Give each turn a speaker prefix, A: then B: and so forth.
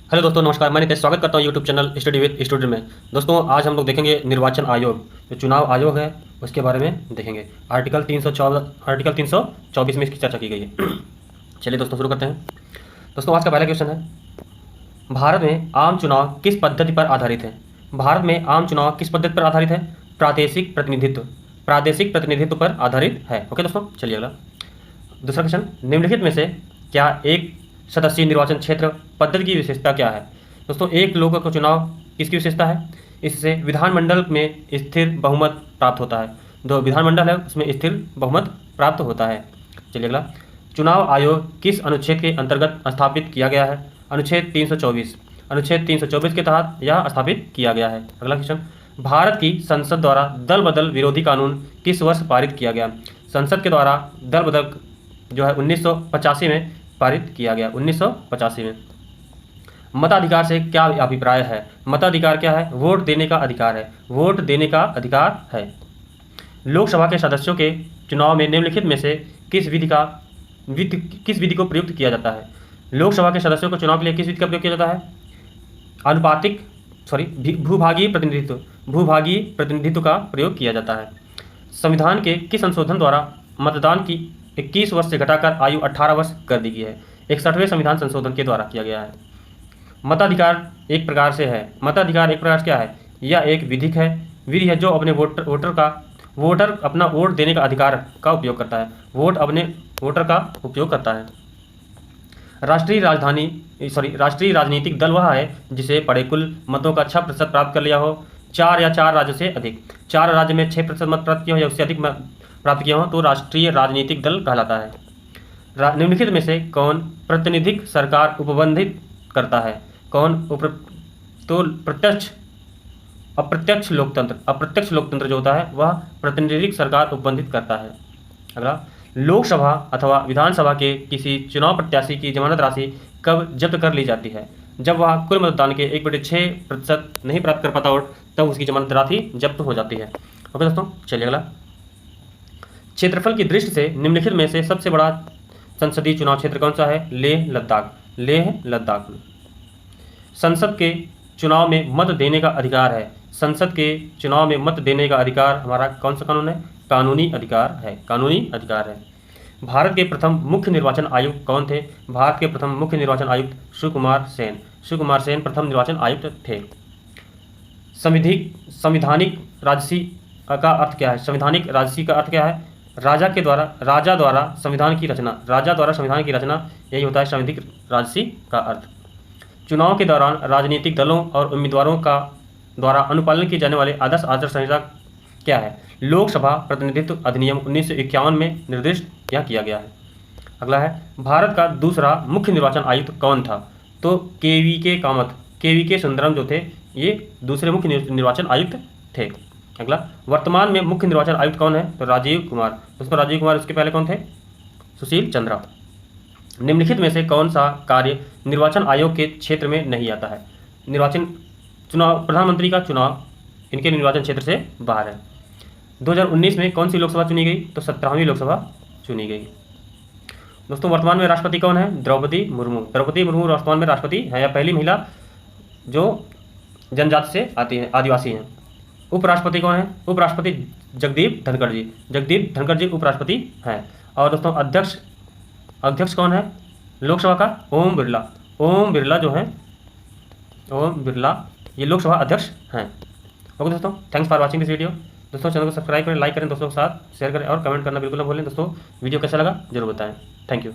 A: Hello दोस्तों, नमस्कार। मैं नितेश स्वागत करता हूं YouTube channel study with student में। दोस्तों, आज हम लोग देखेंगे निर्वाचन आयोग, जो चुनाव आयोग है उसके बारे में देखेंगे। आर्टिकल 324 में इसकी चर्चा की गई है। चलिए दोस्तों, शुरू करते हैं। दोस्तों, आज का पहला क्वेश्चन है, भारत में आम चुनाव किस पद्धति पर आधारित है? भारत में आम चुनाव किस पद्धति पर आधारित है? प्रादेशिक प्रतिनिधित्व पर आधारित है। ओके दोस्तों, चलिए अगला दूसरा क्वेश्चन, निम्नलिखित में से क्या एक सदस्यीय निर्वाचन क्षेत्र पद्धति की विशेषता क्या है? दोस्तों, एक लोक का चुनाव किसकी विशेषता है? इससे विधानमंडल में स्थिर बहुमत प्राप्त होता है। जो विधानमंडल है उसमें स्थिर बहुमत प्राप्त होता है। चलिए अगला, चुनाव आयोग किस अनुच्छेद के अंतर्गत स्थापित किया गया है? अनुच्छेद 324। अनुच्छेद 324 के तहत यह स्थापित किया गया है। अगला क्वेश्चन, भारत की संसद द्वारा दल बदल विरोधी कानून किस वर्ष पारित किया गया? संसद के द्वारा दल बदल जो है 1985 में पारित किया गया। 1985 में। मताधिकार से क्या अभिप्राय है? मताधिकार क्या है? वोट देने का अधिकार है। वोट देने का अधिकार है। लोकसभा के सदस्यों के चुनाव में निम्नलिखित में से किस विधि को प्रयुक्त किया जाता है? लोकसभा के सदस्यों को चुनाव के लिए किस विधि का प्रयोग किया जाता है? भूभागीय प्रतिनिधित्व का प्रयोग किया जाता है। संविधान के किस संशोधन द्वारा मतदान की 21 वर्ष से घटाकर आयु 18 वर्ष कर दी गई है? 61वें संविधान संशोधन के द्वारा किया गया है। मताधिकार एक प्रकार से है। मताधिकार एक प्रकार से क्या है? यह एक विधि है जो अपने वोटर अपना वोट देने का अधिकार का उपयोग करता है। वोटर का उपयोग करता है। राष्ट्रीय राजनीतिक दल वह है जिसे पड़े कुल मतों का 6% प्राप्त कर लिया हो, 4 या 4 राज्यों से अधिक। 4 राज्य में 6% मत प्राप्त किए हो या उससे अधिक प्राप्त किए हों तो राष्ट्रीय राजनीतिक दल कहलाता है। निम्नलिखित में से कौन प्रतिनिधिक सरकार उपबंधित करता है? तो अप्रत्यक्ष लोकतंत्र जो होता है वह प्रतिनिधिक सरकार उपबंधित करता है। अगला, लोकसभा अथवा विधानसभा के किसी चुनाव प्रत्याशी की जमानत राशि कब जब्त कर ली जाती है? जब वह कुल मतदान के 1/6% नहीं प्राप्त कर पाता वोट, तब उसकी जमानत राशि जब्त हो जाती है। ओके दोस्तों, चलिए अगला, क्षेत्रफल की दृष्टि से निम्नलिखित में से सबसे बड़ा संसदीय चुनाव क्षेत्र कौन सा है? लेह लद्दाख। संसद के चुनाव में मत देने का अधिकार है। संसद के चुनाव में मत देने का अधिकार हमारा कौन सा कानून है? कानूनी अधिकार है। भारत के प्रथम मुख्य निर्वाचन आयुक्त कौन थे? भारत के प्रथम मुख्य निर्वाचन आयुक्त शिवकुमार सेन प्रथम निर्वाचन आयुक्त थे। संविधानिक राजसी का अर्थ क्या है? संविधानिक राजसी का अर्थ क्या है? राजा द्वारा संविधान की रचना, यही होता है संवैधानिक राजसी का अर्थ। चुनाव के दौरान राजनीतिक दलों और उम्मीदवारों का द्वारा अनुपालन किए जाने वाले आदर्श आचार संहिता क्या है? लोकसभा प्रतिनिधित्व अधिनियम 1951 में निर्दिष्ट यह किया गया है। अगला है, भारत का दूसरा मुख्य निर्वाचन आयुक्त कौन था? तो के.वी.के. सुंदरम जो थे ये दूसरे मुख्य निर्वाचन आयुक्त थे। अगला, वर्तमान में मुख्य निर्वाचन आयुक्त कौन है? तो राजीव कुमार। दोस्तों, राजीव कुमार, उसके पहले कौन थे? सुशील चंद्रा। निम्नलिखित में से कौन सा कार्य निर्वाचन आयोग के क्षेत्र में नहीं आता है? प्रधानमंत्री का चुनाव इनके निर्वाचन क्षेत्र से बाहर है। 2019 में कौन सी लोकसभा चुनी गई? तो 17वीं लोकसभा चुनी गई। दोस्तों, वर्तमान में राष्ट्रपति कौन है? द्रौपदी मुर्मू वर्तमान में राष्ट्रपति है या पहली महिला जो जनजाति से आती है, आदिवासी हैं। उपराष्ट्रपति कौन है? उपराष्ट्रपति जगदीप धनखड़ जी उपराष्ट्रपति हैं। और दोस्तों, अध्यक्ष कौन है लोकसभा का? ओम बिरला जो हैं, ये लोकसभा अध्यक्ष हैं। ओके दोस्तों, thanks for watching this video. दोस्तों, चैनल को सब्सक्राइब करें, लाइक करें, दोस्तों के साथ शेयर करें और कमेंट करना बिल्कुल ना भूलें। दोस्तों, वीडियो कैसा लगा जरूर बताएं। Thank you.